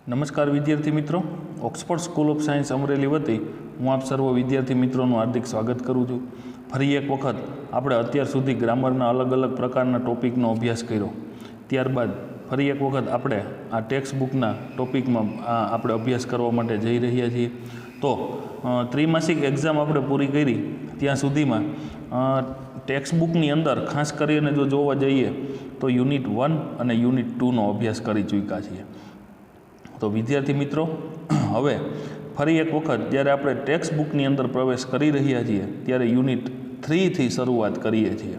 નમસ્કાર વિદ્યાર્થી મિત્રો, Oxford school of science Amreli વતી હું આપ સર્વ વિદ્યાર્થી મિત્રોનું હાર્દિક સ્વાગત કરું છું। ફરી એક વખત આપણે અત્યાર સુધી ગ્રામરના અલગ અલગ પ્રકારના ટોપિકનો અભ્યાસ કર્યો, ત્યારબાદ ફરી એક વખત આપણે આ ટેક્સ્ટ બુકના ટોપિકમાં આપણે અભ્યાસ કરવા માટે જઈ રહ્યા છીએ। તો ત્રિમાસિક એક્ઝામ આપણે પૂરી કરી ત્યાં સુધીમાં ટેક્સ્ટ બુકની અંદર ખાસ કરીને જો જોવા જઈએ તો યુનિટ 1 અને યુનિટ 2નો અભ્યાસ કરી ચૂક્યા છીએ। તો વિદ્યાર્થી મિત્રો, હવે ફરી એક વખત જ્યારે આપણે ટેક્સ્ટ બુકની અંદર પ્રવેશ કરી રહ્યા છીએ ત્યારે યુનિટ 3થી શરૂઆત કરીએ છીએ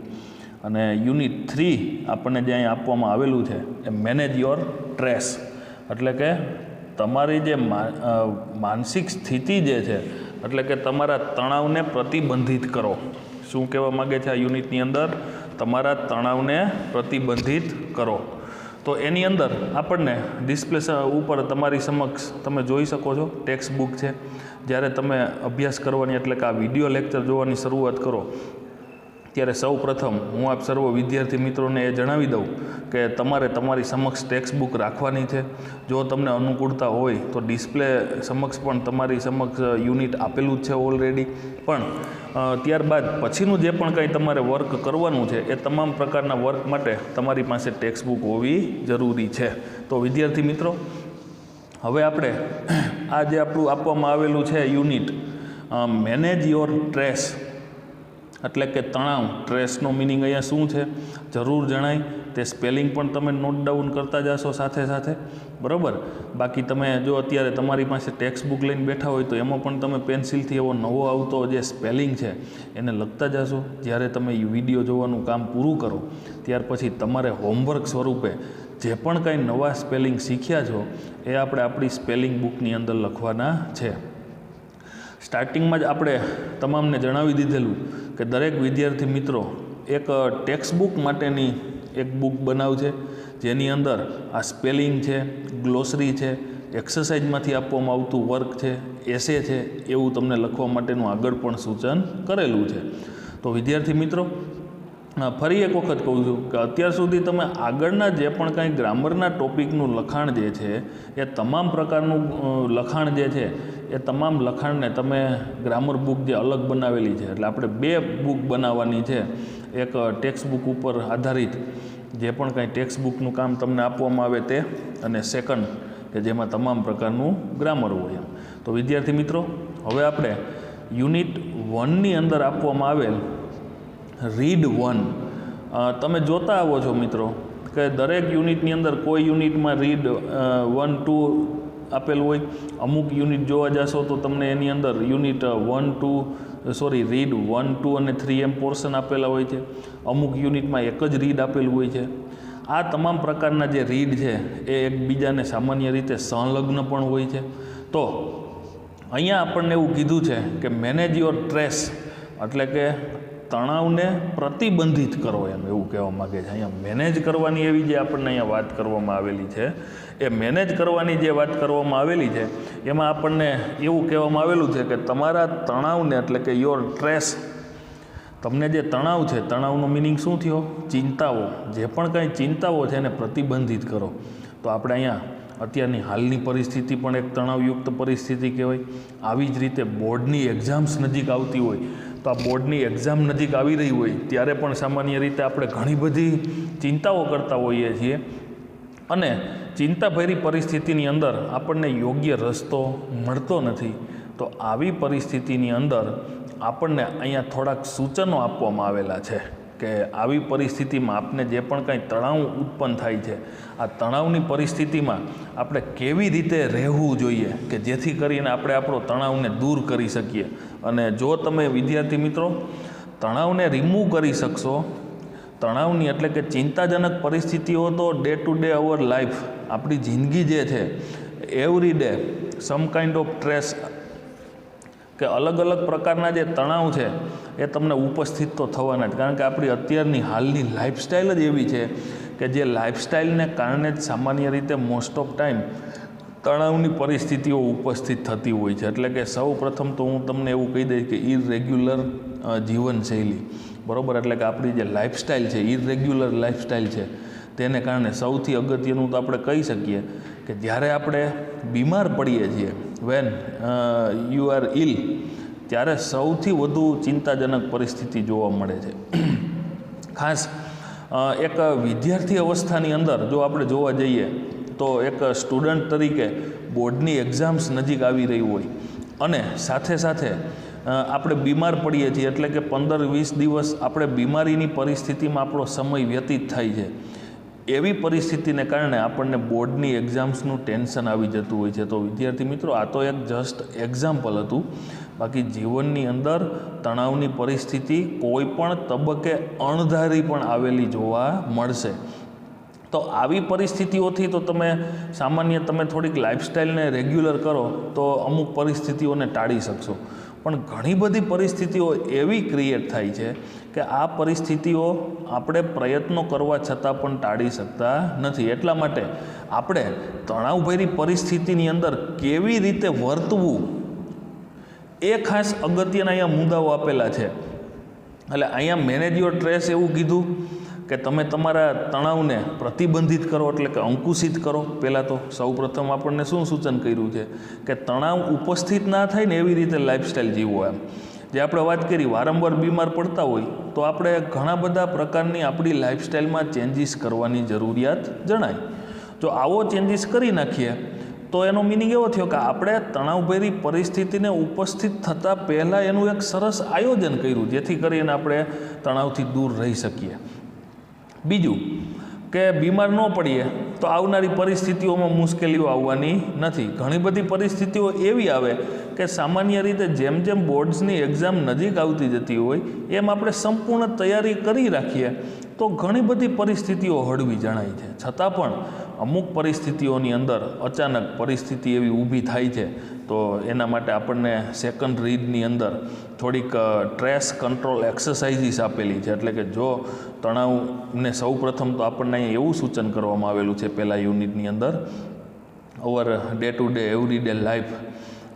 અને યુનિટ 3 આપણને જે અહીં આપવામાં આવેલું છે એ મેનેજ યોર સ્ટ્રેસ, એટલે કે તમારી જે માનસિક સ્થિતિ જે છે એટલે કે તમારા તણાવને પ્રતિબંધિત કરો। શું કહેવા માગે છે આ યુનિટની અંદર? તમારા તણાવને પ્રતિબંધિત કરો। તો એની અંદર આપણને ડિસ્પ્લે ઉપર તમારી સમક્ષ તમે જોઈ શકો છો ટેક્સ્ટ બુક છે। જ્યારે તમે અભ્યાસ કરવાની એટલે કે આ વિડીયો લેક્ચર જોવાની શરૂઆત કરો ત્યારે સૌ પ્રથમ હું આપ સર્વ વિદ્યાર્થી મિત્રોને એ જણાવી દઉં કે તમારે તમારી સમક્ષ ટેક્સ્ટ બુક રાખવાની છે। જો તમને અનુકૂળતા હોય તો ડિસ્પ્લે સમક્ષ પણ તમારી સમક્ષ યુનિટ આપેલું જ છે ઓલરેડી, પણ ત્યારબાદ પછીનું જે પણ કંઈ તમારે વર્ક કરવાનું છે એ તમામ પ્રકારના વર્ક માટે તમારી પાસે ટેક્સ્ટ બુક હોવી જરૂરી છે। તો વિદ્યાર્થી મિત્રો, હવે આપણે આ જે આપણું આપવામાં આવેલું છે યુનિટ મેનેજ યોર સ્ટ્રેસ એટલે કે તણાવ, સ્ટ્રેસનો મિનિંગ અહીંયા શું છે જરૂર જણાય, તે સ્પેલિંગ પણ તમે નોટ ડાઉન કરતા જશો સાથે સાથે, બરાબર। બાકી તમે જો અત્યારે તમારી પાસે ટેક્સ્ટ બુક લઈને બેઠા હોય તો એમાં પણ તમે પેન્સિલથી એવો નવો આવતો જે સ્પેલિંગ છે એને લખતા જશો। જ્યારે તમે વિડીયો જોવાનું કામ પૂરું કરો ત્યાર પછી તમારે હોમવર્ક સ્વરૂપે જે પણ કાંઈ નવા સ્પેલિંગ શીખ્યા છો એ આપણે આપણી સ્પેલિંગ બુકની અંદર લખવાના છે। સ્ટાર્ટિંગમાં જ આપણે તમામને જણાવી દીધેલું કે દરેક વિદ્યાર્થી મિત્રો એક ટેક્સ્ટ બુક માટેની એક બુક બનાવશે જેની અંદર આ સ્પેલિંગ છે, ગ્લોસરી છે, એક્સરસાઇઝમાંથી આપવામાં આવતું વર્ક છે, એસે છે, એવું તમને લખવા માટેનું આગળ પણ સૂચન કરેલું છે। તો વિદ્યાર્થી મિત્રો, ફરી એક વખત કહું છું કે અત્યાર સુધી તમે આગળના જે પણ કાંઈ ગ્રામરના ટોપિકનું લખાણ જે છે એ તમામ પ્રકારનું લખાણ જે છે એ તમામ લખાણને તમે ગ્રામર બુક જે અલગ બનાવેલી છે, એટલે આપણે 2 બુક બનાવવાની છે, એક ટેક્સ્ટ બુક ઉપર આધારિત જે પણ કાંઈ ટેક્સ્ટ બુકનું કામ તમને આપવામાં આવે તે, અને સેકન્ડ કે જેમાં તમામ પ્રકારનું ગ્રામર હોય એમ। તો વિદ્યાર્થી મિત્રો, હવે આપણે યુનિટ 1ની અંદર આપવામાં આવેલ રીડ 1 તમે જોતા આવો છો મિત્રો કે દરેક યુનિટની અંદર કોઈ યુનિટમાં રીડ 1, 2 આપેલું હોય, અમુક યુનિટ જોવા જશો તો તમને એની અંદર યુનિટ રીડ 1, 2 અને 3 એમ પોર્શન આપેલા હોય છે, અમુક યુનિટમાં એક જ રીડ આપેલું હોય છે। આ તમામ પ્રકારના જે રીડ છે એ એકબીજાને સામાન્ય રીતે સંલગ્ન પણ હોય છે। તો અહીંયા આપણને એવું કીધું છે કે મેનેજ યોર સ્ટ્રેસ એટલે કે તણાવને પ્રતિબંધિત કરો, એમ એવું કહેવા માગે છે। અહીંયા મેનેજ કરવાની એવી જે આપણને અહીંયા વાત કરવામાં આવેલી છે એ મેનેજ કરવાની જે વાત કરવામાં આવેલી છે એમાં આપણને એવું કહેવામાં આવેલું છે કે તમારા તણાવને એટલે કે યોર સ્ટ્રેસ, તમને જે તણાવ છે, તણાવનો મિનિંગ શું થયો? ચિંતાઓ, જે પણ કાંઈ ચિંતાઓ છે એને પ્રતિબંધિત કરો। તો આપણે અહીંયા અત્યારની હાલની પરિસ્થિતિ પણ એક તણાવયુક્ત પરિસ્થિતિ કહેવાય। આવી જ રીતે બોર્ડની એક્ઝામ્સ નજીક આવતી હોય તો આ બોર્ડની એક્ઝામ નજીક આવી રહી હોય ત્યારે પણ સામાન્ય રીતે આપણે ઘણી બધી ચિંતાઓ કરતા હોઈએ છીએ અને ચિંતાભરી પરિસ્થિતિની અંદર આપણને યોગ્ય રસ્તો મળતો નથી। તો આવી પરિસ્થિતિની અંદર આપણને અહીંયા થોડાક સૂચનો આપવામાં આવેલા છે કે આવી પરિસ્થિતિમાં આપને જે પણ કાંઈ તણાવ ઉત્પન્ન થાય છે, આ તણાવની પરિસ્થિતિમાં આપણે કેવી રીતે રહેવું જોઈએ કે જેથી કરીને આપણે આપણો તણાવને દૂર કરી શકીએ। અને જો તમે વિદ્યાર્થી મિત્રો તણાવને રિમૂવ કરી શકશો, તણાવની એટલે કે ચિંતાજનક પરિસ્થિતિઓ તો day to day our life, આપણી જિંદગી જે છે every day sum kind of stress કે અલગ અલગ પ્રકારના જે તણાવ છે એ તમને ઉપસ્થિત તો થવાના જ, કારણ કે આપણી અત્યારની હાલની લાઈફસ્ટાઈલ જ એવી છે કે જે લાઈફસ્ટાઈલને કારણે જ સામાન્ય રીતે મોસ્ટ ઓફ ટાઈમ તણાવની પરિસ્થિતિઓ ઉપસ્થિત થતી હોય છે। એટલે કે સૌ પ્રથમ તો હું તમને એવું કહી દઈશ કે ઇરેગ્યુલર જીવનશૈલી, બરાબર, એટલે કે આપણી જે લાઈફસ્ટાઈલ છે, ઇરેગ્યુલર લાઈફસ્ટાઈલ છે તેને કારણે સૌથી અગત્યનું તો આપણે કહી શકીએ કે જ્યારે આપણે બીમાર પડીએ છીએ, વેન યુ આર ઇલ, ત્યારે સૌથી વધુ ચિંતાજનક પરિસ્થિતિ જોવા મળે છે. ખાસ એક વિદ્યાર્થી અવસ્થાની અંદર જો આપણે જોવા જઈએ તો એક સ્ટુડન્ટ તરીકે બોર્ડની એક્ઝામ્સ નજીક આવી રહી હોય અને સાથે સાથે આપણે બીમાર પડીએ છીએ, એટલે કે 15-20 દિવસ આપણે બીમારીની પરિસ્થિતિમાં આપણો સમય વ્યતીત થાય છે. એવી પરિસ્થિતિને કારણે આપણને બોર્ડની એક્ઝામ્સનું ટેન્શન આવી જતું હોય છે. તો વિદ્યાર્થી મિત્રો, આ તો એક જસ્ટ એક્ઝામ્પલ હતું. બાકી જીવનની અંદર તણાવની પરિસ્થિતિ કોઈ પણ તબક્કે અણધારી પણ આવેલી જોવા મળશે. તો આવી પરિસ્થિતિઓથી તો તમે થોડીક લાઈફસ્ટાઈલને રેગ્યુલર કરો તો અમુક પરિસ્થિતિઓને ટાળી શકશો. પણ ઘણી બધી પરિસ્થિતિઓ એવી ક્રિએટ થાય છે કે આ પરિસ્થિતિઓ આપણે પ્રયત્નો કરવા છતાં પણ ટાળી શકતા નથી. એટલા માટે આપણે તણાવભરી પરિસ્થિતિની અંદર કેવી રીતે વર્તવું એ ખાસ અગત્યના અહીંયા મુદ્દાઓ આપેલા છે. એટલે અહીંયા મેનેજ યોર સ્ટ્રેસ એવું કીધું કે તમે તમારા તણાવને પ્રતિબંધિત કરો, એટલે કે અંકુશિત કરો. પહેલાં તો સૌપ્રથમ આપણને શું સૂચન કર્યું છે કે તણાવ ઉપસ્થિત ના થાય ને એવી રીતે લાઈફસ્ટાઈલ જીવો. એમ જે આપણે વાત કરી, વારંવાર બીમાર પડતા હોય તો આપણે ઘણા બધા પ્રકારની આપણી લાઈફસ્ટાઈલમાં ચેન્જીસ કરવાની જરૂરિયાત જણાય. જો આવો ચેન્જીસ કરી નાખીએ તો એનો મિનિંગ એવો થયો કે આપણે તણાવભરી પરિસ્થિતિને ઉપસ્થિત થતાં પહેલાં એનું એક સરસ આયોજન કર્યું, જેથી કરીને આપણે તણાવથી દૂર રહી શકીએ. બીજું કે બીમાર ન પડીએ તો આવનારી પરિસ્થિતિઓમાં મુશ્કેલીઓ આવવાની નથી. ઘણી બધી પરિસ્થિતિઓ એવી આવે કે સામાન્ય રીતે જેમ જેમ બોર્ડ્સની એક્ઝામ નજીક આવતી જતી હોય એમ આપણે સંપૂર્ણ તૈયારી કરી રાખીએ તો ઘણી બધી પરિસ્થિતિઓ હળવી જણાય છે. છતાં પણ અમુક પરિસ્થિતિઓની અંદર અચાનક પરિસ્થિતિ એવી ઊભી થાય છે તો એના માટે આપણને સેકન્ડ રીડની અંદર થોડીક સ્ટ્રેસ કંટ્રોલ એક્સરસાઇઝીસ આપેલી છે. એટલે કે જો તણાવને સૌપ્રથમ તો આપણને અહીંયા એવું સૂચન કરવામાં આવેલું છે પહેલાં યુનિટની અંદર, over day to day every day life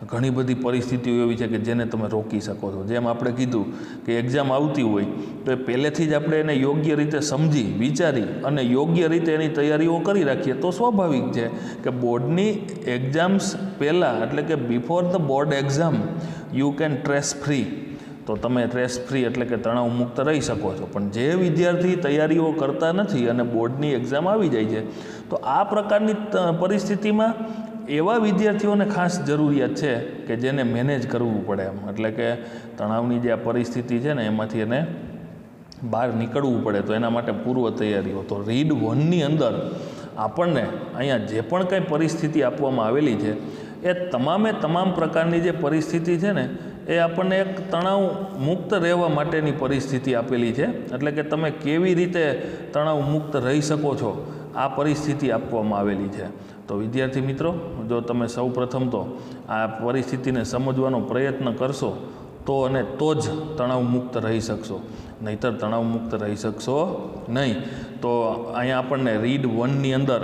ઘણી બધી પરિસ્થિતિઓ એવી છે કે જેને તમે રોકી શકો છો. જેમ આપણે કીધું કે એક્ઝામ આવતી હોય તો એ પહેલેથી જ આપણે એને યોગ્ય રીતે સમજી વિચારી અને યોગ્ય રીતે એની તૈયારીઓ કરી રાખીએ તો સ્વાભાવિક છે કે બોર્ડની એક્ઝામ્સ પહેલાં, એટલે કે before the board exam you can stress free, તો તમે સ્ટ્રેસ ફ્રી એટલે કે તણાવ મુક્ત રહી શકો છો. પણ જે વિદ્યાર્થી તૈયારીઓ કરતા નથી અને બોર્ડની એક્ઝામ આવી જાય છે તો આ પ્રકારની પરિસ્થિતિમાં એવા વિદ્યાર્થીઓને ખાસ જરૂરિયાત છે કે જેને મેનેજ કરવું પડે એમ, એટલે કે તણાવની જે આ પરિસ્થિતિ છે ને એમાંથી એને બહાર નીકળવું પડે. તો એના માટે પૂર્વ તૈયારીઓ તો રીડ 1ની અંદર આપણને અહીંયા જે પણ કંઈ પરિસ્થિતિ આપવામાં આવેલી છે એ તમામ પ્રકારની જે પરિસ્થિતિ છે ને એ આપણને એક તણાવ મુક્ત રહેવા માટેની પરિસ્થિતિ આપેલી છે. એટલે કે તમે કેવી રીતે તણાવ મુક્ત રહી શકો છો આ પરિસ્થિતિ આપવામાં આવેલી છે. તો વિદ્યાર્થી મિત્રો, જો તમે સૌપ્રથમ તો આ પરિસ્થિતિને સમજવાનો પ્રયત્ન કરશો તો જ તણાવ મુક્ત રહી શકશો, નહીંતર તણાવ મુક્ત રહી શકશો નહીં. તો અહીંયા આપણને રીડ 1ની અંદર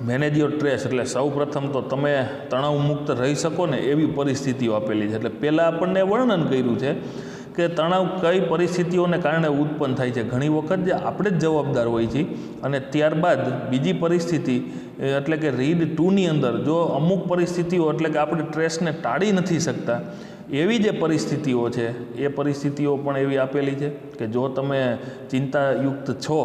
મેનેજ યોર સ્ટ્રેસ એટલે સૌપ્રથમ તો તમે તણાવ મુક્ત રહી શકો ને એવી પરિસ્થિતિઓ આપેલી છે. એટલે પહેલાં આપણને વર્ણન કર્યું છે કે તણાવ કઈ પરિસ્થિતિઓને કારણે ઉત્પન્ન થાય છે. ઘણી વખત જે આપણે જ જવાબદાર હોય છીએ અને ત્યારબાદ બીજી પરિસ્થિતિ એટલે કે રીડ 2ની અંદર જો અમુક પરિસ્થિતિઓ એટલે કે આપણે સ્ટ્રેસને ટાળી નથી શકતા એવી જે પરિસ્થિતિઓ છે એ પરિસ્થિતિઓ પણ એવી આપેલી છે કે જો તમે ચિંતાયુક્ત છો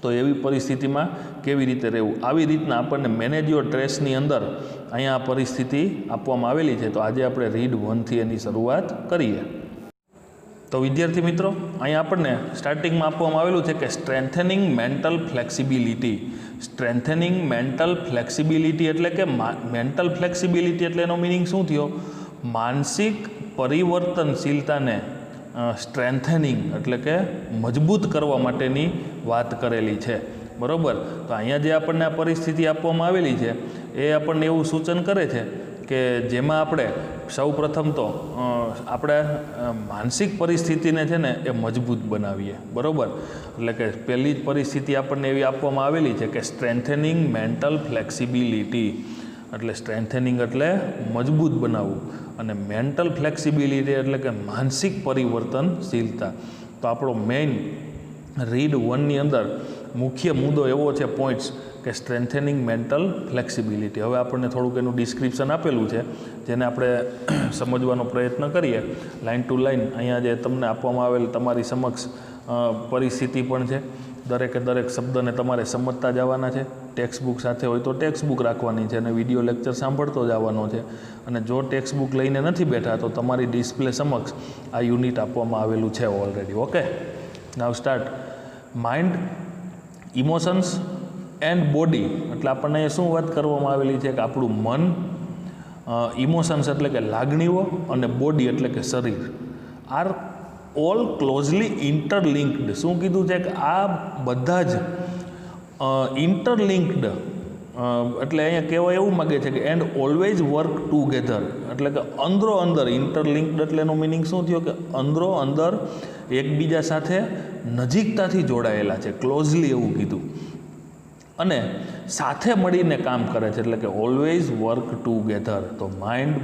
તો એવી પરિસ્થિતિમાં કેવી રીતે રહેવું. આવી રીતના આપણને મેનેજ યોર સ્ટ્રેસની અંદર અહીંયા આ પરિસ્થિતિ આપવામાં આવેલી છે. તો આજે આપણે રીડ 1થી એની શરૂઆત કરીએ. તો વિદ્યાર્થી મિત્રો, અહીંયા આપણને સ્ટાર્ટિંગમાં આપવામાં આવેલું છે કે strengthening mental flexibility. Strengthening mental flexibility એટલે કે મેન્ટલ ફ્લેક્સિબિલિટી એટલે એનો મિનિંગ શું થયો? માનસિક પરિવર્તનશીલતાને સ્ટ્રેન્થનિંગ એટલે કે મજબૂત કરવા માટેની વાત કરેલી છે. બરાબર. તો અહીંયા જે આપણને આ પરિસ્થિતિ આપવામાં આવેલી છે એ આપણને એવું સૂચન કરે છે કે જેમાં આપણે સૌપ્રથમ તો આપણે માનસિક પરિસ્થિતિને છે ને એ મજબૂત બનાવીએ. બરાબર. એટલે કે પહેલી જ પરિસ્થિતિ આપણને એવી આપવામાં આવેલી છે કે સ્ટ્રેન્થનિંગ મેન્ટલ ફ્લેક્સિબિલિટી. એટલે સ્ટ્રેન્થનિંગ એટલે મજબૂત બનાવવું અને મેન્ટલ ફ્લેક્સિબિલિટી એટલે કે માનસિક પરિવર્તનશીલતા. તો આપણો મેઇન રીડ 1ની અંદર મુખ્ય મુદ્દો એવો છે પોઈન્ટ્સ કે સ્ટ્રેન્થેનિંગ મેન્ટલ ફ્લેક્સિબિલિટી. હવે આપણને થોડુંક એનું ડિસ્ક્રિપ્શન આપેલું છે જેને આપણે સમજવાનો પ્રયત્ન કરીએ લાઇન ટુ લાઇન. અહીંયા જે તમને આપવામાં આવેલ તમારી સમક્ષ પરિસ્થિતિ પણ છે. દરેકે દરેક શબ્દને તમારે સમજતા જવાના છે. ટેક્સ્ટ બુક સાથે હોય તો ટેક્સ્ટ બુક રાખવાની છે અને વિડીયો લેક્ચર સાંભળતો જવાનો છે. અને જો ટેક્સ્ટ બુક લઈને નથી બેઠા તો તમારી ડિસ્પ્લે સમક્ષ આ યુનિટ આપવામાં આવેલું છે already. Okay, now start. Mind, emotions and body. એટલે આપણને એ શું વાત કરવામાં આવેલી છે કે આપણું મન, ઇમોશન્સ એટલે કે લાગણીઓ, અને બોડી એટલે કે શરીર આર ઓલ ક્લોઝલી ઇન્ટરલિંક્ડ. શું કીધું છે કે આ બધા જ ઇન્ટરલિંક્ડ, એટલે અહીંયા કહેવા એવું માગે છે કે એન્ડ ઓલવેઝ વર્ક ટુગેધર. એટલે કે અંદરો અંદર ઇન્ટરલિંક્ડ એટલે એનો મિનિંગ શું થયો કે અંદરો અંદર એકબીજા સાથે નજીકતાથી જોડાયેલા છે, ક્લોઝલી એવું કીધું, અને સાથે મળીને કામ કરે છે. એટલે કે ઓલવેઝ વર્ક ટુગેધર. તો mind,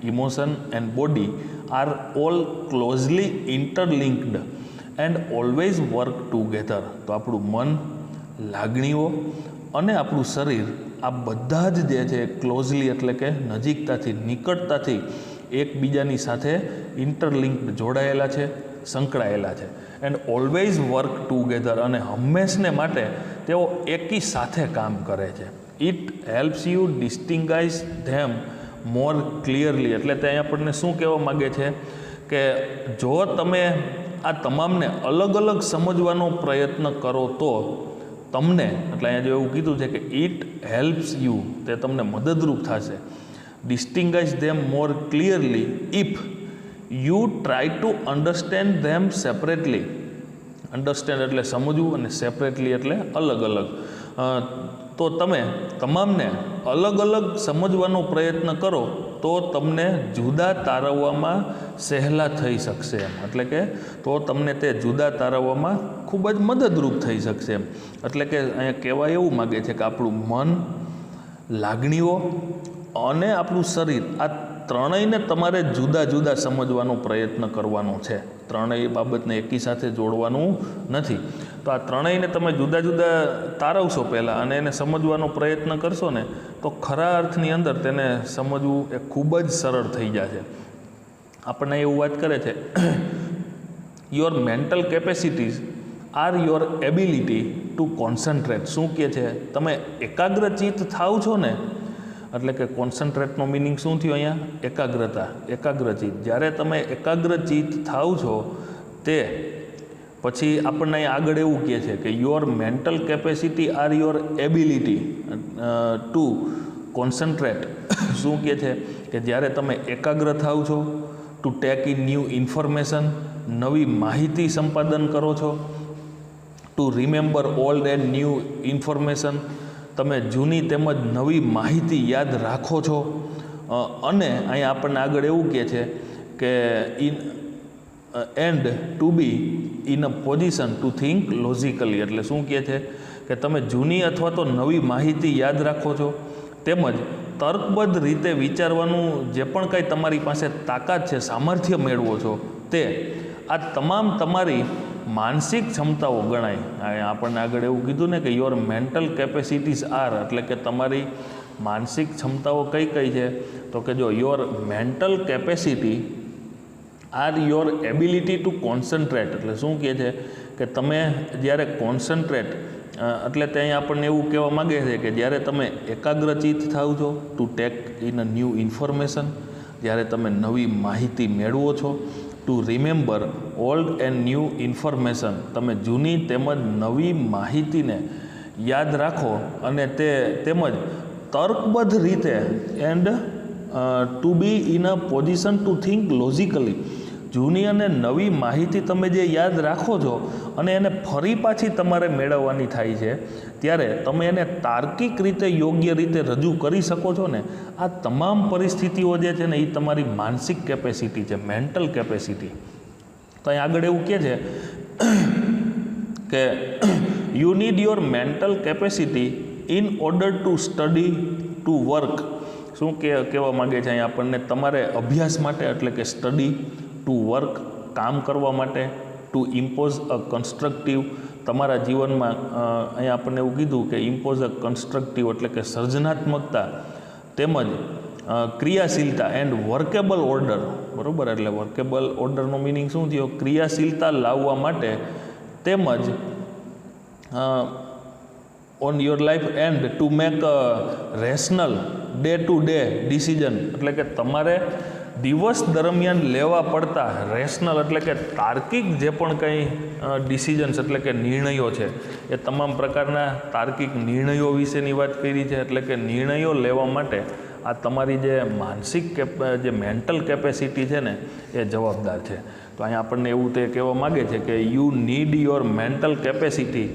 emotion and body are all closely interlinked and always work together. તો આપણું મન, લાગણીઓ અને આપણું શરીર આ બધા જ જે છે ક્લોઝલી એટલે કે નજીકતાથી, નિકટતાથી એકબીજાની સાથે ઇન્ટરલિંક્ડ જોડાયેલા છે, સંકળાયેલા છે. એન્ડ ઓલવેઝ વર્ક ટુગેધર, અને હંમેશને માટે તેઓ એકી સાથે કામ કરે છે. It helps you distinguish them more clearly. એટલે ત્યાં આપણને શું કહેવા માગે છે કે જો તમે આ તમામને અલગ અલગ સમજવાનો પ્રયત્ન કરો તો તમને, એટલે અહીંયા જો એવું કીધું છે કે ઇટ હેલ્પ્સ યુ, તે તમને મદદરૂપ થશે, distinguish them more clearly if you try to understand them separately. Understand એટલે સમજવું અને સેપરેટલી એટલે અલગ અલગ. તો તમે તમામને અલગ અલગ સમજવાનો પ્રયત્ન કરો તો તમને જુદા તારવવામાં સહેલા થઈ શકશે એમ. એટલે કે તો તમને તે જુદા તારવવામાં ખૂબ જ મદદરૂપ થઈ શકશે એમ. એટલે કે અહીંયા કહેવા એવું માગે છે કે આપણું મન, લાગણીઓ અને આપણું શરીર આ ત્રણેયને તમારે જુદા જુદા સમજવાનો પ્રયત્ન કરવાનો છે. ત્રણેય બાબતને એકી સાથે જોડવાનું નથી. તો આ ત્રણેયને તમે જુદા જુદા તારવશો પહેલાં અને એને સમજવાનો પ્રયત્ન કરશો ને તો ખરા અર્થની અંદર તેને સમજવું એ ખૂબ જ સરળ થઈ જશે. આપણને એવું વાત કરે છે your mental capacities are your ability to concentrate. શું કહે છે? તમે એકાગ્રચિત્ત થાવ છો ને, એટલે કે કોન્સન્ટ્રેટનો મિનિંગ શું થયો અહીંયા? એકાગ્રતા, એકાગ્રચિત્ત. જ્યારે તમે એકાગ્રચિત્ત થાવ છો તે પછી આપણને અહીં આગળ એવું કહે છે કે your mental capacity R your ability to concentrate. શું કહે છે કે જ્યારે તમે એકાગ્ર થાવ છો, two take in new information, નવી માહિતી સંપાદન કરો છો, two remember old and new information, તમે જૂની તેમજ નવી માહિતી યાદ રાખો છો. અને અહીંયા આપણને આગળ એવું કહે છે કે and to be in a position to think logically. એટલે શું કહે છે કે તમે જૂની અથવા તો નવી માહિતી યાદ રાખો છો, તેમજ તર્કબદ્ધ રીતે વિચારવાનું જે પણ કંઈ તમારી પાસે તાકાત છે, સામર્થ્ય મેળવો છો, તે આ તમામ તમારી માનસિક ક્ષમતાઓ ગણાય. આપણને આગળ એવું કીધું ને કે યોર મેન્ટલ કેપેસિટીઝ આર, એટલે કે તમારી માનસિક ક્ષમતાઓ કઈ કઈ છે? તો કે જો your mental capacity R your ability to concentrate. એટલે શું કહે છે કે તમે જ્યારે કોન્સન્ટ્રેટ, એટલે ત્યાં આપણને એવું કહેવા માગે છે કે જ્યારે તમે એકાગ્રચિત્ત થાવ છો, two take in a new information, જ્યારે તમે નવી માહિતી મેળવો છો, two remember old and new information, તમે જૂની તેમજ નવી માહિતીને યાદ રાખો, અને તેમજ તર્કબદ્ધ રીતે and to be in a position to think logically. જૂની અને નવી માહિતી તમે જે યાદ રાખો છો અને એને ફરી પાછી તમારે મેળવવાની થાય છે, ત્યારે તમે એને તાર્કિક રીતે, યોગ્ય રીતે રજૂ કરી શકો છો ને. આ તમામ પરિસ્થિતિઓ જે છે ને એ તમારી માનસિક કેપેસિટી છે, મેન્ટલ કેપેસિટી. તો અહીં આગળ એવું કહે છે કે you need your mental capacity in order to study, to work. શું કહેવા માગે છે અહીં આપણને? તમારે અભ્યાસ માટે, એટલે કે સ્ટડી, ટુ વર્ક કામ કરવા માટે, ટુ ઇમ્પોઝ અ કન્સ્ટ્રક્ટિવ તમારા જીવનમાં અહીંયા આપણને એવું કીધું કે ઇમ્પોઝ અ કન્સ્ટ્રક્ટિવ એટલે કે સર્જનાત્મકતા તેમજ ક્રિયાશીલતા એન્ડ વર્કેબલ ઓર્ડર, બરાબર. એટલે વર્કેબલ ઓર્ડરનો મિનિંગ શું થયો? ક્રિયાશીલતા લાવવા માટે તેમજ on your life and to make rational day to day decision એટલે કે તમારે દિવસ દરમિયાન લેવા પડતા રેશનલ એટલે કે તાર્કિક જે પણ કંઈ ડિસિઝન્સ એટલે કે નિર્ણયો છે એ તમામ પ્રકારના તાર્કિક નિર્ણયો વિશેની વાત કરી છે. એટલે કે નિર્ણયો લેવા માટે આ તમારી જે માનસિક જે મેન્ટલ કેપેસિટી છે ને એ જવાબદાર છે. તો અહીંયા આપણને એવું તે કહેવા માગે છે કે you need your mental capacity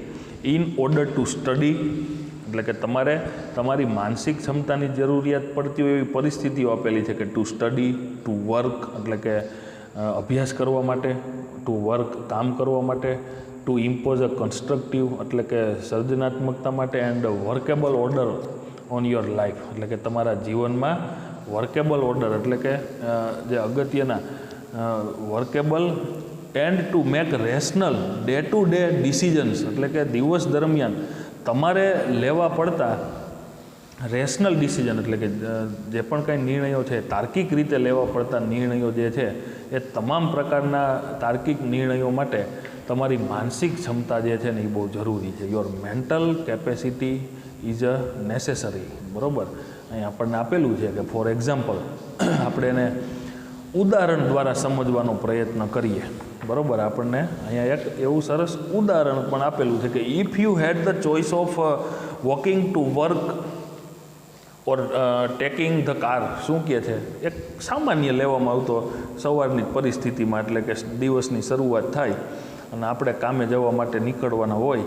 in order to study એટલે કે તમારે તમારી માનસિક ક્ષમતાની જરૂરિયાત પડતી હોય એવી પરિસ્થિતિઓ આપેલી છે કે ટુ સ્ટડી, ટુ વર્ક એટલે કે અભ્યાસ કરવા માટે, ટુ વર્ક કામ કરવા માટે, ટુ ઇમ્પોઝ અ કન્સ્ટ્રક્ટિવ એટલે કે સર્જનાત્મકતા માટે and workable order on your life એટલે કે તમારા જીવનમાં વર્કેબલ ઓર્ડર એટલે કે જે અગત્યના workable and to make rational day to day decisions એટલે કે દિવસ દરમિયાન તમારે લેવા પડતા રેશનલ ડિસિઝન એટલે કે જે પણ કંઈ નિર્ણયો છે તાર્કિક રીતે લેવા પડતા નિર્ણયો જે છે એ તમામ પ્રકારના તાર્કિક નિર્ણયો માટે તમારી માનસિક ક્ષમતા જે છે ને એ બહુ જરૂરી છે. Your mental capacity is a necessary, બરાબર. અહીં આપણને આપેલું છે કે ફોર એક્ઝામ્પલ આપણે એને ઉદાહરણ દ્વારા સમજવાનો પ્રયત્ન કરીએ, બરાબર. આપણને અહીંયા એક એવું સરસ ઉદાહરણ પણ આપેલું છે કે if you had the choice of walking to work or taking the car, શું કહે છે? એક સામાન્ય લેવામાં આવતો સવારની પરિસ્થિતિમાં એટલે કે દિવસની શરૂઆત થાય અને આપણે કામે જવા માટે નીકળવાના હોય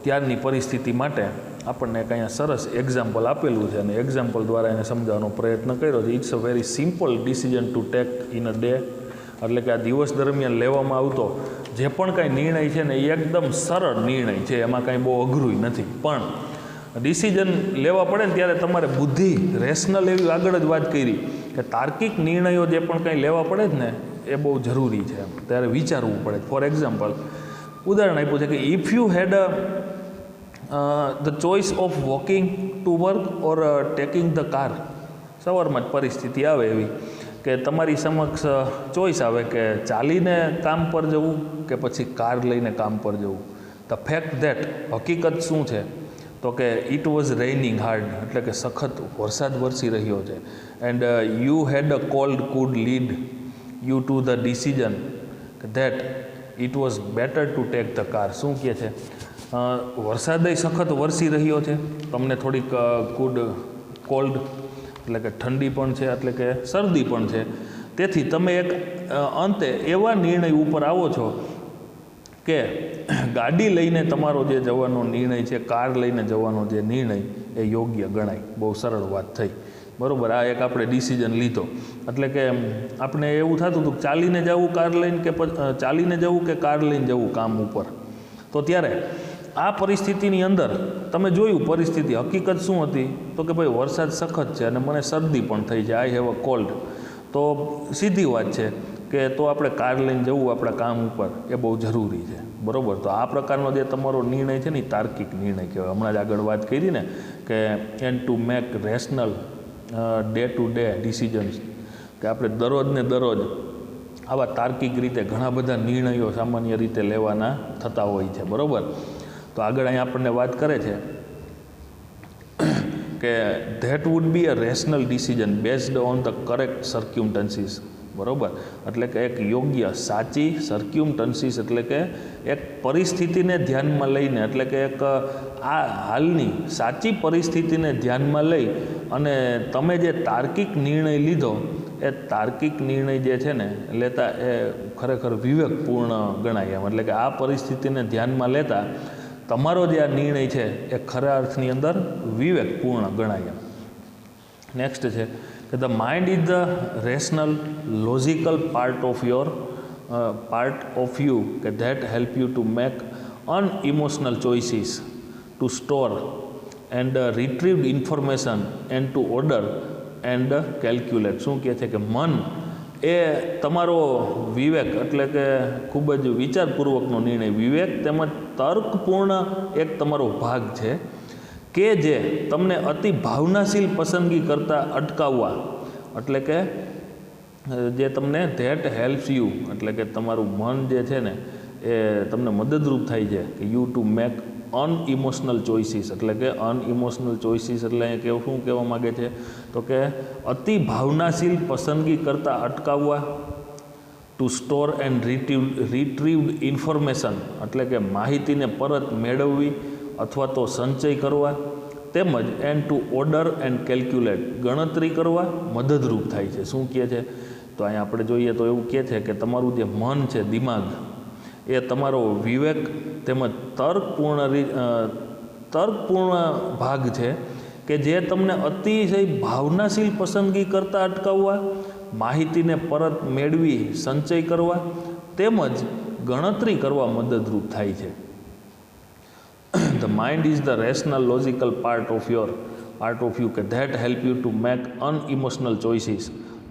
ત્યારની પરિસ્થિતિ માટે આપણને એક અહીંયા સરસ એક્ઝામ્પલ આપેલું છે અને એક્ઝામ્પલ દ્વારા એને સમજાવવાનો પ્રયત્ન કર્યો છે. It's a very simple decision to take in a day એટલે કે આ દિવસ દરમિયાન લેવામાં આવતો જે પણ કાંઈ નિર્ણય છે ને એ એકદમ સરળ નિર્ણય છે, એમાં કાંઈ બહુ અઘરું નથી. પણ ડિસિઝન લેવા પડે ને ત્યારે તમારે બુદ્ધિ રેશનલ એવી આગળ જ વાત કરી કે તાર્કિક નિર્ણયો જે પણ કંઈ લેવા પડે જ ને એ બહુ જરૂરી છે, ત્યારે વિચારવું પડે. ફોર એક્ઝામ્પલ ઉદાહરણ આપ્યું છે કે if you had the choice of walking to work or taking the car, સવારમાં જ પરિસ્થિતિ આવે એવી કે તમારી સમક્ષ ચોઈસ આવે કે ચાલીને કામ પર જવું કે પછી કાર લઈને કામ પર જવું. ધ ફેક્ટ ધેટ હકીકત શું છે? તો કે ઇટ વોઝ રેઇનિંગ હાર્ડ એટલે કે સખત વરસાદ વરસી રહ્યો છે. And you had a cold could lead you to the decision that it was better to take the car. શું કહે છે? વરસાદય સખત વરસી રહ્યો છે, તમને થોડીક કોલ્ડ એટલે કે ઠંડી પણ છે એટલે કે શરદી પણ છે, તેથી તમે એક અંતે એવા નિર્ણય ઉપર આવો છો કે ગાડી લઈને તમારો જે જવાનો નિર્ણય છે, કાર લઈને જવાનો જે નિર્ણય એ યોગ્ય ગણાય. બહુ સરળ વાત થઈ, બરાબર. આ એક આપણે ડિસિઝન લીધો એટલે કે આપણે એવું થતું હતું ચાલીને જવું કાર લઈને કે ચાલીને જવું કે કાર લઈને જવું કામ ઉપર. તો ત્યારે આ પરિસ્થિતિની અંદર તમે જોયું પરિસ્થિતિ હકીકત શું હતી? તો કે ભાઈ વરસાદ સખત છે અને મને શરદી પણ થઈ છે, આઈ હેવ અ કોલ્ડ. તો સીધી વાત છે કે તો આપણે કાર લઈને જવું આપણા કામ ઉપર એ બહુ જરૂરી છે, બરાબર. તો આ પ્રકારનો જે તમારો નિર્ણય છે ને એ તાર્કિક નિર્ણય કહેવાય. હમણાં જ આગળ વાત કરી ને કે and to make rational day to day decisions કે આપણે દરરોજ ને દરરોજ આવા તાર્કિક રીતે ઘણા બધા નિર્ણયો સામાન્ય રીતે લેવાના થતા હોય છે, બરાબર. તો આગળ અહીંયા આપણને વાત કરે છે કે that would be a rational decision based on the correct circumstances, બરાબર. એટલે કે એક યોગ્ય સાચી સર્ક્યુમટન્સીસ એટલે કે એક પરિસ્થિતિને ધ્યાનમાં લઈને એટલે કે એક આ હાલની સાચી પરિસ્થિતિને ધ્યાનમાં લઈ અને તમે જે તાર્કિક નિર્ણય લીધો એ તાર્કિક નિર્ણય જે છે ને લેતા એ ખરેખર વિવેકપૂર્ણ ગણાય એમ. એટલે કે આ પરિસ્થિતિને ધ્યાનમાં લેતા તમારો જે આ નિર્ણય છે એ ખરા અર્થની અંદર વિવેકપૂર્ણ ગણાય એમ. નેક્સ્ટ છે કે the mind is the rational logical part of you કે that help you to make unemotional choices, to store and retrieved information and to order and calculate. શું કહે છે કે મન એ તમારો વિવેક એટલે કે ખૂબ જ વિચારપૂર્વકનો નિર્ણય, વિવેક તેમજ તર્કપૂર્ણ એક તમારો ભાગ છે કે જે તમને અતિ ભાવનાશીલ પસંદગી કરતાં અટકાવવા, એટલે કે જે તમને ધેટ હેલ્પ્સ યુ, એટલે કે તમારું મન જે છે ને એ તમને મદદરૂપ થાય છે કે you to make unemotional choices, એટલે કે અનઇમોશનલ ચોઇસીસ એટલે અહીંયા કેવું શું કહેવા માગે છે તો કે અતિ ભાવનાશીલ પસંદગી કરતાં અટકાવવા, two store and retrieved information, એટલે કે માહિતીને પરત મેળવવી અથવા તો સંચય કરવા, તેમજ and to order and calculate, ગણતરી કરવા મદદરૂપ થાય છે. શું કહે છે તો અહીંયા આપણે જોઈએ તો એવું કહે છે કે તમારું જે મન છે, દિમાગ, એ તમારો વિવેક તેમજ તર્કપૂર્ણ ભાગ છે કે જે તમને અતિશય ભાવનાશીલ પસંદગી કરતાં અટકાવવા, માહિતીને પરત મેળવી સંચય કરવા તેમજ ગણતરી કરવા મદદરૂપ થાય છે. The mind is the rational logical part of you that help you to make unemotional choices,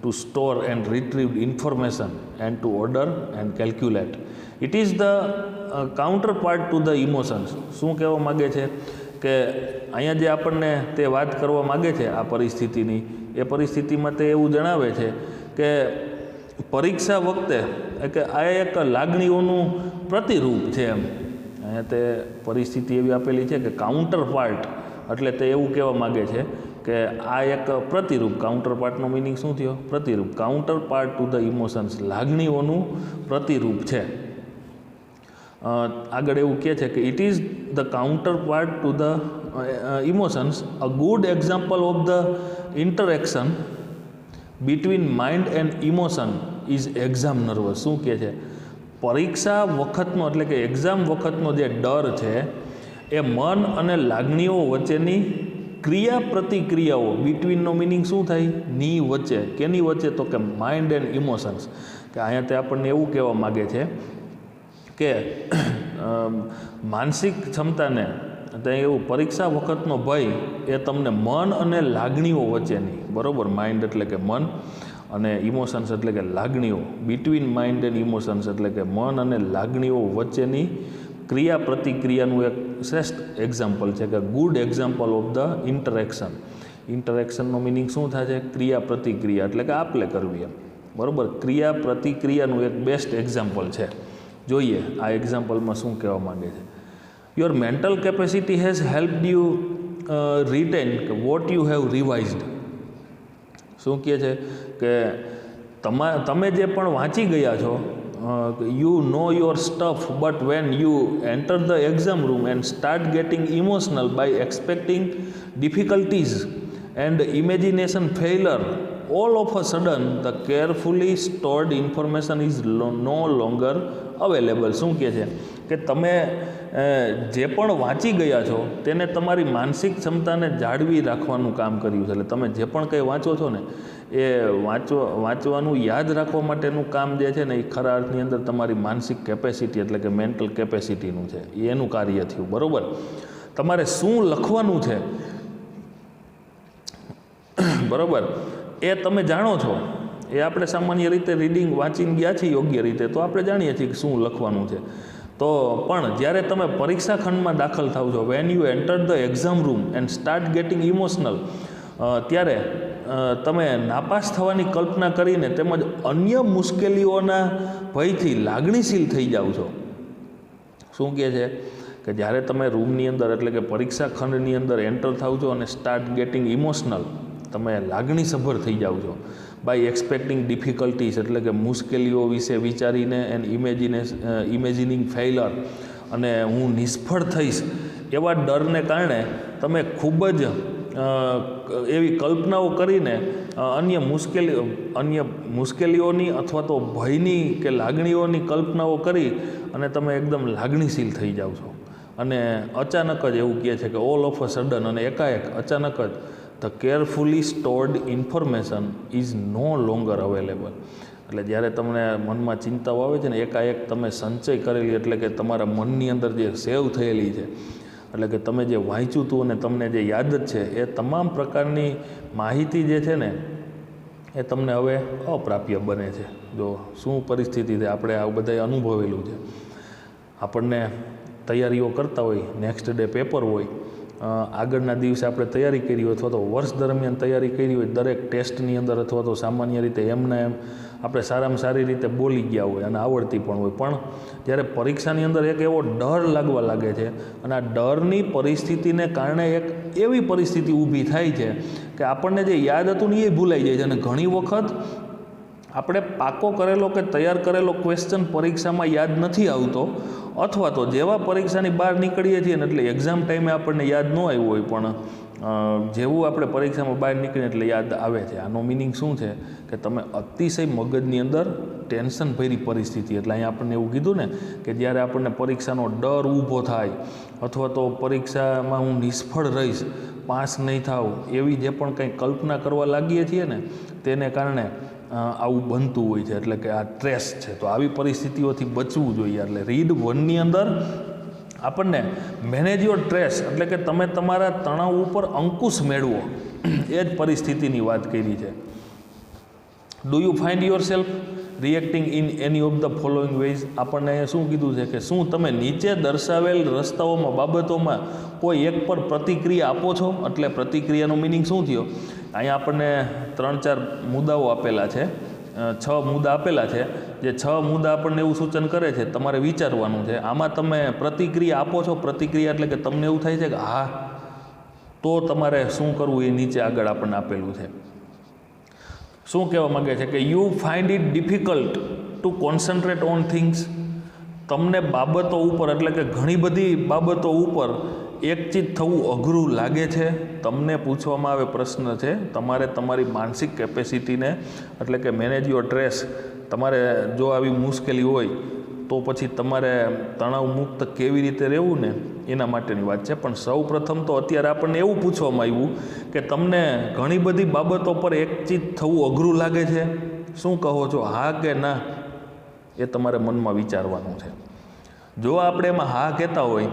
to store and retrieve information and to order and calculate. It is the counterpart to the emotions. શું કહેવા માગે છે કે અહીંયા જે આપણને તે વાત કરવા માગે છે આ પરિસ્થિતિની, એ પરિસ્થિતિમાં તે એવું જણાવે છે કે પરીક્ષા વખતે કે આ એક લાગણીઓનું પ્રતિરૂપ છે એમ. અહીંયા તે પરિસ્થિતિ એવી આપેલી છે કે કાઉન્ટર પાર્ટ, એટલે તે એવું કહેવા માગે છે કે આ એક પ્રતિરૂપ, કાઉન્ટર પાર્ટનો મિનિંગ શું થયો? પ્રતિરૂપ. Counterpart to the emotions, લાગણીઓનું પ્રતિરૂપ છે. આગળ એવું કહે છે કે it is the counterpart to the emotions, a good example of the interaction between mind and emotion is exam nervous. શું કહે છે? પરીક્ષા વખતનો એટલે કે એક્ઝામ વખતનો જે ડર છે એ મન અને લાગણીઓ વચ્ચેની ક્રિયા પ્રતિક્રિયાઓ, બિટવીનનો મિનિંગ શું થાય? ની વચ્ચે. કેની વચ્ચે? તો કે માઇન્ડ એન્ડ ઇમોશન્સ. કે અહીંયા તે આપણને એવું કહેવા માગે છે કે માનસિક ક્ષમતાને, ત્યાં એવું પરીક્ષા વખતનો ભય એ તમને મન અને લાગણીઓ વચ્ચેની, બરાબર, માઇન્ડ એટલે કે મન અને ઇમોશન્સ એટલે કે લાગણીઓ, બિટવીન માઇન્ડ એન્ડ ઇમોશન્સ એટલે કે મન અને લાગણીઓ વચ્ચેની ક્રિયા પ્રતિક્રિયાનું એક શ્રેષ્ઠ એક્ઝામ્પલ છે કે good example of the interaction. ઇન્ટરેક્શનનો મિનિંગ શું થાય છે? ક્રિયા પ્રતિક્રિયા એટલે કે આપલે કરવી એમ, બરાબર. ક્રિયા પ્રતિક્રિયાનું એક બેસ્ટ એક્ઝામ્પલ છે. જોઈએ આ એક્ઝામ્પલમાં શું કહેવા માંગે છે. Your mental capacity has helped you written what you have revised. શું કહે છે કે તમે જે પણ વાંચી ગયા છો, you know your stuff, but when you enter the exam room and start getting emotional by expecting difficulties and imagination failure, all of a sudden the carefully stored information is no longer available. શું કહે છે કે તમે જે પણ વાંચી ગયા છો તેને તમારી માનસિક ક્ષમતાને જાળવી રાખવાનું કામ કર્યું છે. એટલે તમે જે પણ કંઈ વાંચો છો ને એ વાંચવાનું યાદ રાખવા માટેનું કામ જે છે ને એ ખરા અર્થની અંદર તમારી માનસિક કેપેસિટી એટલે કે મેન્ટલ કેપેસિટીનું છે, એનું કાર્ય થયું, બરાબર. તમારે શું લખવાનું છે, બરાબર, એ તમે જાણો છો. એ આપણે સામાન્ય રીતે રીડિંગ વાંચીને ગયા છીએ યોગ્ય રીતે તો આપણે જાણીએ છીએ કે શું લખવાનું છે. તો પણ જ્યારે તમે પરીક્ષા ખંડમાં દાખલ થાવ છો, when you enter the exam room and start getting emotional, ત્યારે તમે નાપાસ થવાની કલ્પના કરીને તેમજ અન્ય મુશ્કેલીઓના ભયથી લાગણીશીલ થઈ જાઓ છો. શું કહે છે કે જ્યારે તમે રૂમની અંદર એટલે કે પરીક્ષા ખંડની અંદર એન્ટર થાવ છો અને સ્ટાર્ટ ગેટિંગ ઇમોશનલ, તમે લાગણીસભર થઈ જાઓ છો. બાય એક્સપેક્ટિંગ ડિફિકલ્ટીઝ એટલે કે મુશ્કેલીઓ વિશે વિચારીને એન્ડ ઇમેજિનિંગ ફેઇલર, અને હું નિષ્ફળ થઈશ એવા ડરને કારણે તમે ખૂબ જ એવી કલ્પનાઓ કરીને અન્ય મુશ્કેલીઓની અથવા તો ભયની કે લાગણીઓની કલ્પનાઓ કરી અને તમે એકદમ લાગણીશીલ થઈ જાઓ છો. અને અચાનક જ એવું કહે છે કે ઓલ ઓફ અ સડન, અને એકાએક અચાનક જ the carefully stored information is no longer available. એટલે જ્યારે તમને મનમાં ચિંતાઓ આવે છે ને, એકાએક તમે સંચય કરેલી એટલે કે તમારા મનની અંદર જે સેવ થયેલી છે, એટલે કે તમે જે વાંચ્યું હતું અને તમને જે યાદ જ છે, એ તમામ પ્રકારની માહિતી જે છે ને એ તમને હવે અપ્રાપ્ય બને છે. જો શું પરિસ્થિતિ છે, આપણે આ બધાએ અનુભવેલું છે. આપણને તૈયારીઓ કરતા હોય, નેક્સ્ટ ડે પેપર હોય, આગળના દિવસે આપણે તૈયારી કરી હોય અથવા તો વર્ષ દરમિયાન તૈયારી કરી હોય, દરેક ટેસ્ટની અંદર અથવા તો સામાન્ય રીતે એમના એમ આપણે સારામાં સારી રીતે બોલી ગયા હોય અને આવડતી પણ હોય, પણ જ્યારે પરીક્ષાની અંદર એક એવો ડર લાગવા લાગે છે અને આ ડરની પરિસ્થિતિને કારણે એક એવી પરિસ્થિતિ ઊભી થાય છે કે આપણને જે યાદ હતું ને એ ભૂલાઈ જાય છે. અને ઘણી વખત આપણે પાકો કરેલો કે તૈયાર કરેલો ક્વેશ્ચન પરીક્ષામાં યાદ નથી આવતો, અથવા તો જેવા પરીક્ષાની બહાર નીકળીએ છીએ ને એટલે એક્ઝામ ટાઈમે આપણને યાદ ન આવ્યું હોય, પણ જેવું આપણે પરીક્ષામાં બહાર નીકળીએ એટલે યાદ આવે છે. આનો મિનિંગ શું છે કે તમે અતિશય મગજની અંદર ટેન્શન ભરી પરિસ્થિતિ, એટલે અહીંયા આપણને એવું કીધું ને કે જ્યારે આપણને પરીક્ષાનો ડર ઊભો થાય અથવા તો પરીક્ષામાં હું નિષ્ફળ રહીશ, પાસ નહીં થાઉં, એવી જે પણ કંઈ કલ્પના કરવા લાગીએ છીએ ને તેને કારણે આવું બનતું હોય છે. એટલે કે આ સ્ટ્રેસ છે. તો આવી પરિસ્થિતિઓથી બચવું જોઈએ. એટલે રીડ 1ની અંદર આપણને મેનેજ યોર સ્ટ્રેસ એટલે કે તમે તમારા તણાવ ઉપર અંકુશ મેળવો, એ જ પરિસ્થિતિની વાત કરી છે. Do you find yourself reacting in any of the following ways? આપણને અહીંયા શું કીધું છે કે શું તમે નીચે દર્શાવેલ રસ્તાઓમાં બાબતોમાં કોઈ એક પર પ્રતિક્રિયા આપો છો? એટલે પ્રતિક્રિયાનો મિનિંગ શું થયો? અહીંયા આપણને 3-4 મુદ્દાઓ આપેલા છે, 6 મુદ્દા આપેલા છે. જે 6 મુદ્દા આપણને એવું સૂચન કરે છે તમારે વિચારવાનું છે. આમાં તમે પ્રતિક્રિયા આપો છો. પ્રતિક્રિયા એટલે કે તમને એવું થાય છે કે હા, તો તમારે શું કરવું એ નીચે આગળ આપણને આપેલું છે. શું કહેવા માગે છે કે you find it difficult to concentrate on things? તમને બાબતો ઉપર એટલે કે ઘણી બધી બાબતો ઉપર એકચિત થવું અઘરું લાગે છે. તમને પૂછવામાં આવે પ્રશ્ન છે, તમારે તમારી માનસિક કેપેસિટીને એટલે કે મેનેજ યોર સ્ટ્રેસ, તમારે જો આવી મુશ્કેલી હોય તો પછી તમારે તણાવ મુક્ત કેવી રીતે રહેવું ને એના માટેની વાત છે. પણ સૌ પ્રથમ તો અત્યારે આપણને એવું પૂછવામાં આવ્યું કે તમને ઘણી બધી બાબતો પર એકચિત થવું અઘરું લાગે છે. શું કહો છો, હા કે ના? એ તમારે મનમાં વિચારવાનું છે. જો આપણે એમાં હા કહેતા હોય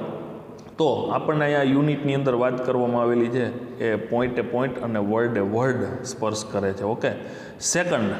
તો આપણને અહીંયા યુનિટની અંદર વાત કરવામાં આવેલી છે એ પોઈન્ટે પોઈન્ટ અને વર્ડે વર્ડ સ્પર્શ કરે છે. Okay. Second,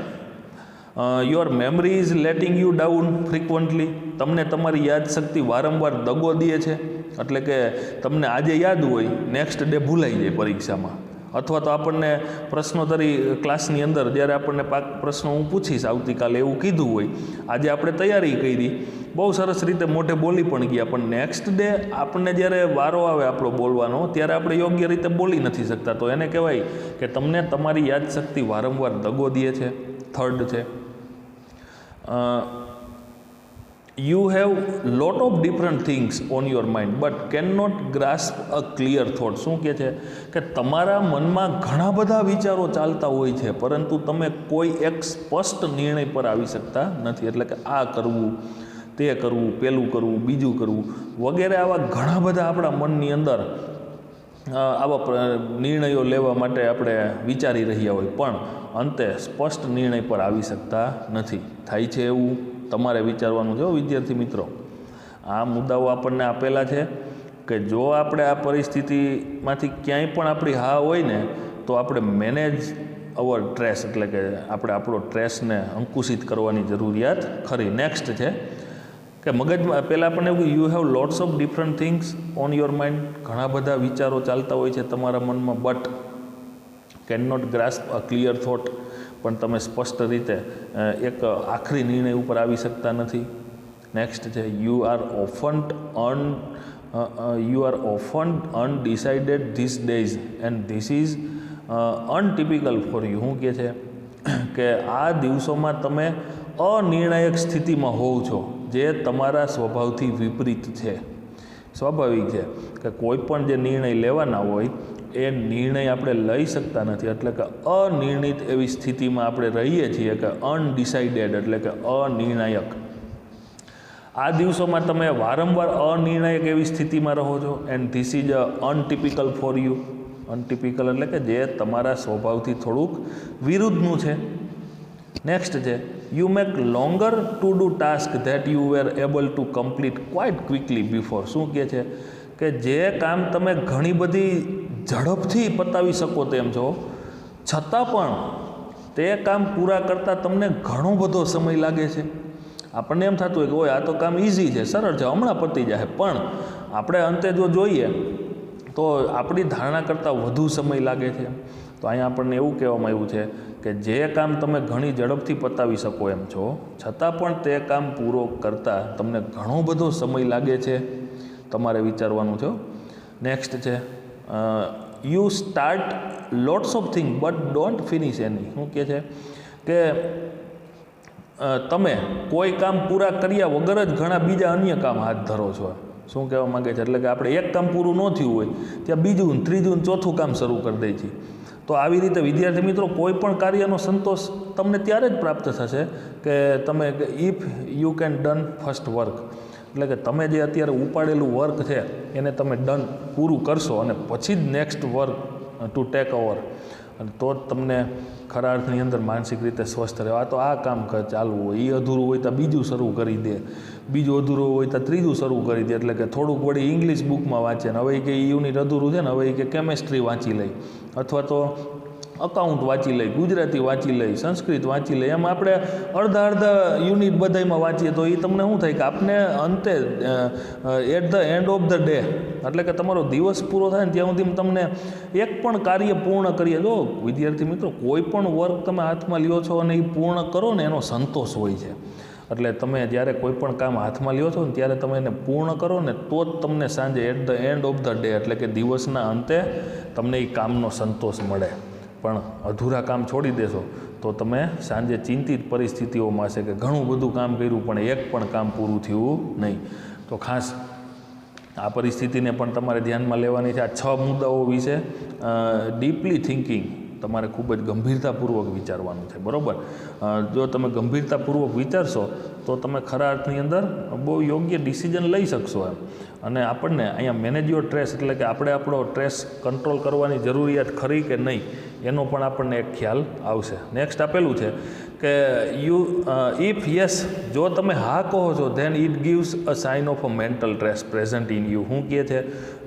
your memory is letting you down frequently? તમને તમારી યાદશક્તિ વારંવાર દગો દે છે. એટલે કે તમને આજે યાદ હોય, નેક્સ્ટ ડે ભૂલાઈ જાય પરીક્ષામાં. અથવા તો આપણને પ્રશ્નોત્તરી ક્લાસની અંદર જ્યારે આપણને પ્રશ્નો હું પૂછીશ આવતીકાલે એવું કીધું હોય, આજે આપણે તૈયારી કરી, બહુ સરસ રીતે મોઢે બોલી પણ ગયા, પણ નેક્સ્ટ ડે આપણને જ્યારે વારો આવે આપણો બોલવાનો ત્યારે આપણે યોગ્ય રીતે બોલી નથી શકતા. તો એને કહેવાય કે તમને તમારી યાદશક્તિ વારંવાર દગો દે છે. થર્ડ છે, you have lot of different things on your mind but cannot grasp a clear thought? શું કહે છે કે તમારા મનમાં ઘણા બધા વિચારો ચાલતા હોય છે, પરંતુ તમે કોઈ એક સ્પષ્ટ નિર્ણય પર આવી શકતા નથી. એટલે કે આ કરવું, તે કરવું, પેલું કરવું, બીજું કરવું વગેરે આવા ઘણા બધા આપણા મનની અંદર આવા નિર્ણયો લેવા માટે આપણે વિચારી રહ્યા હોય, પણ અંતે સ્પષ્ટ નિર્ણય પર આવી શકતા નથી. થાય છે એવું તમારે વિચારવાનું છે વિદ્યાર્થી મિત્રો. આ મુદ્દાઓ આપણને આપેલા છે કે જો આપણે આ પરિસ્થિતિમાંથી ક્યાંય પણ આપણી હા હોય ને તો આપણે મેનેજ અવર સ્ટ્રેસ એટલે કે આપણે આપણો સ્ટ્રેસને અંકુશિત કરવાની જરૂરિયાત ખરી. નેક્સ્ટ છે કે મગજમાં પહેલાં આપણને એવું કે you have lots of different things on your mind? ઘણા બધા વિચારો ચાલતા હોય છે તમારા મનમાં, but can not grasp a clear thought? પણ તમે સ્પષ્ટ રીતે એક આખરી નિર્ણય ઉપર આવી શકતા નથી. નેક્સ્ટ છે you are often undecided these days and this is untypical for you? શું કહે છે કે આ દિવસોમાં તમે અનિર્ણાયક સ્થિતિમાં હોવ છો, જે તમારા સ્વભાવથી વિપરીત છે. સ્વાભાવિક છે કે કોઈ પણ જે નિર્ણય લેવાના હોય એ નિર્ણય આપણે લઈ શકતા નથી. એટલે કે અનિર્ણિત એવી સ્થિતિમાં આપણે રહીએ છીએ, કે અનડિસાઇડેડ એટલે કે અનિર્ણાયક. આ દિવસોમાં તમે વારંવાર અનિર્ણાયક એવી સ્થિતિમાં રહો છો. And this is untypical for you? Untypical એટલે કે જે તમારા સ્વભાવથી થોડુંક વિરુદ્ધનું છે. નેક્સ્ટ છે you make longer to do task that you were able to complete quite quickly before? શું કહે છે કે જે કામ તમે ઘણી બધી ઝડપથી પતાવી શકો તેમ છો, છતાં પણ તે કામ પૂરા કરતાં તમને ઘણો બધો સમય લાગે છે. આપણને એમ થતું હોય કે ઓય આ તો કામ ઇઝી છે, સરળ છે, હમણાં પતી જાય, પણ આપણે અંતે જો જોઈએ તો આપણી ધારણા કરતાં વધુ સમય લાગે છે. તો અહીંયા આપણને એવું કહેવામાં આવ્યું છે કે જે કામ તમે ઘણી ઝડપથી પતાવી શકો એમ છો, છતાં પણ તે કામ પૂરો કરતાં તમને ઘણો બધો સમય લાગે છે, તમારે વિચારવાનું છે. નેક્સ્ટ છે you start lots of thing but don't finish any. શું કહે છે કે તમે કોઈ કામ પૂરા કર્યા વગર જ ઘણા બીજા અન્ય કામ હાથ ધરો છો. શું કહેવા માગે છે? એટલે કે આપણે એક કામ પૂરું ન થયું હોય ત્યાં બીજું, ત્રીજું, ચોથું કામ શરૂ કરી દઈએ છીએ. તો આવી રીતે વિદ્યાર્થી મિત્રો કોઈ પણ કાર્યનો સંતોષ તમને ત્યારે જ પ્રાપ્ત થશે કે તમે if you can done first work, એટલે કે તમે જે અત્યારે ઉપાડેલું વર્ક છે એને તમે પૂરું કરશો અને પછી જ next work to take over, અને તો જ તમને ખરા અર્થની અંદર માનસિક રીતે સ્વસ્થ રહે. આ તો આ કામ ચાલવું હોય, એ અધૂરું હોય તો બીજું શરૂ કરી દે, બીજું અધૂરું હોય તો ત્રીજું શરૂ કરી દે. એટલે કે થોડુંક વળી ઇંગ્લિશ બુકમાં વાંચે ને હવે કે યુનિટ અધૂરું છે ને હવે કે કેમેસ્ટ્રી વાંચી લઈ, અથવા તો અકાઉન્ટ વાંચી લઈ, ગુજરાતી વાંચી લઈ, સંસ્કૃત વાંચી લઈ. એમ આપણે અડધા યુનિટ બધામાં વાંચીએ તો એ તમને શું થાય કે આપને અંતે at the end of the day, એટલે કે તમારો દિવસ પૂરો થાય ને ત્યાં સુધી તમને એક પણ કાર્ય પૂર્ણ કરીએ. જો વિદ્યાર્થી મિત્રો કોઈ પણ વર્ક તમે હાથમાં લ્યો છો અને એ પૂર્ણ કરો ને એનો સંતોષ હોય છે. એટલે તમે જ્યારે કોઈ પણ કામ હાથમાં લ્યો છો ને ત્યારે તમે એને પૂર્ણ કરો ને તો જ તમને સાંજે at the end of the day, એટલે કે દિવસના અંતે તમને એ કામનો સંતોષ મળે. પણ અધૂરા કામ છોડી દેશો તો તમે સાંજે ચિંતિત પરિસ્થિતિઓમાં હશે કે ઘણું બધું કામ કર્યું પણ એક પણ કામ પૂરું થયું નહીં. તો ખાસ આ પરિસ્થિતિને પણ તમારે ધ્યાનમાં લેવાની છે. આ 6 મુદ્દાઓ વિશે ડીપલી થિંકિંગ તમારે ખૂબ જ ગંભીરતાપૂર્વક વિચારવાનું છે, બરાબર. જો તમે ગંભીરતાપૂર્વક વિચારશો તો તમે ખરા અર્થની અંદર બહુ યોગ્ય ડિસિઝન લઈ શકશો એમ. અને આપણને અહીંયા મેનેજ યોર સ્ટ્રેસ, એટલે કે આપણે આપણો સ્ટ્રેસ કંટ્રોલ કરવાની જરૂરિયાત ખરી કે નહીં એનો પણ આપણને એક ખ્યાલ આવશે. નેક્સ્ટ આપેલું છે કે ઇફ યસ, જો તમે હા કહો છો then it gives a sign of a mental stress present in you. શું કહે છે?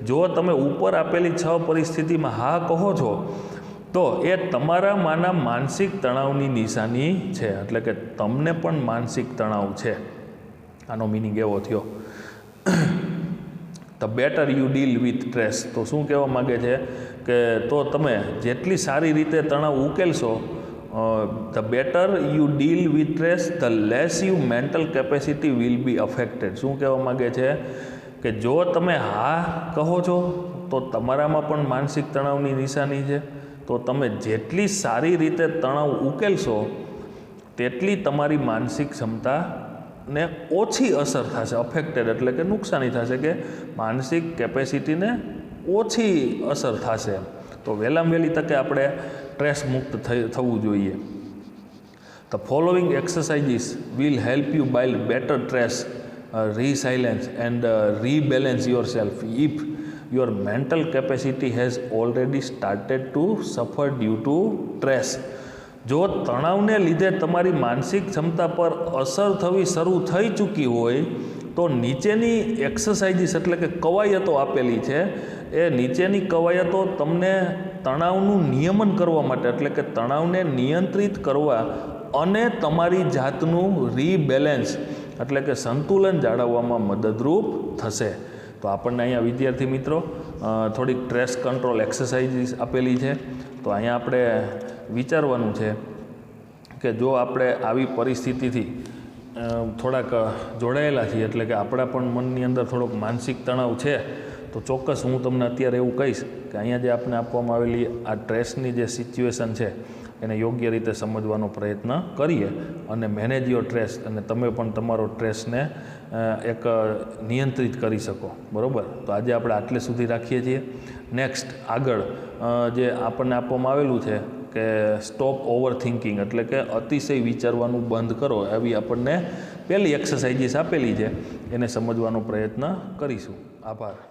જો તમે ઉપર આપેલી 6 પરિસ્થિતિમાં હા કહો છો તો એ તમારામાંના માનસિક તણાવની નિશાની છે, એટલે કે તમને પણ માનસિક તણાવ છે. આનો મિનિંગ એવો થયો. The better you deal with stress. તો શું કહેવા માગે છે કે તો તમે જેટલી સારી રીતે તણાવ ઉકેલશો, the better you deal with stress the less you mental capacity will be affected. શું કહેવા માગે છે કે જો તમે હા કહો છો તો તમારામાં પણ માનસિક તણાવની નિશાની છે. તો તમે જેટલી સારી રીતે તણાવ ઉકેલશો તેટલી તમારી માનસિક ક્ષમતાને ઓછી અસર થશે, અફેક્ટેડ એટલે કે નુકસાની થશે, કે માનસિક કેપેસિટીને ઓછી અસર થશે. તો વહેલામાં વહેલી તકે આપણે સ્ટ્રેસ મુક્ત થવું જોઈએ. The following exercises will help you build better stress resilience and rebalance yourself if your mental capacity has already started to suffer due to stress. જો તણાવને લીધે તમારી માનસિક ક્ષમતા પર અસર થવી શરૂ થઈ ચૂકી હોય તો નીચેની એક્સરસાઇઝીસ એટલે કે કવાયતો આપેલી છે. એ નીચેની કવાયતો તમને તણાવનું નિયમન કરવા માટે, એટલે કે તણાવને નિયંત્રિત કરવા અને તમારી જાતનું રીબેલેન્સ એટલે કે સંતુલન જાળવવામાં મદદરૂપ થશે. તો આપણને અહીંયા વિદ્યાર્થી મિત્રો થોડીક સ્ટ્રેસ કંટ્રોલ એક્સરસાઇઝીસ આપેલી છે. તો અહીંયા આપણે વિચારવાનું છે કે જો આપણે આવી પરિસ્થિતિથી થોડાક જોડાયેલા છીએ, એટલે કે આપણા પણ મનની અંદર થોડોક માનસિક તણાવ છે, તો ચોક્કસ હું તમને અત્યારે એવું કહીશ કે અહીંયા જે આપણે આપવામાં આવેલી આ સ્ટ્રેસની જે સિચ્યુએશન છે એને યોગ્ય રીતે સમજવાનો પ્રયત્ન કરીએ અને મેનેજ યોર સ્ટ્રેસ, અને તમે પણ તમારો સ્ટ્રેસને એક નિયંત્રિત કરી શકો, બરાબર. તો આજે આપણે આટલે સુધી રાખીએ છીએ. નેક્સ્ટ આગળ જે આપણને આપવામાં આવેલું છે કે સ્ટોપ ઓવર થિંકિંગ, એટલે કે અતિશય વિચારવાનું બંધ કરો, એવી આપણને પહેલી એક્સરસાઇઝીસ આપેલી છે, એને સમજવાનો પ્રયત્ન કરીશું. આભાર.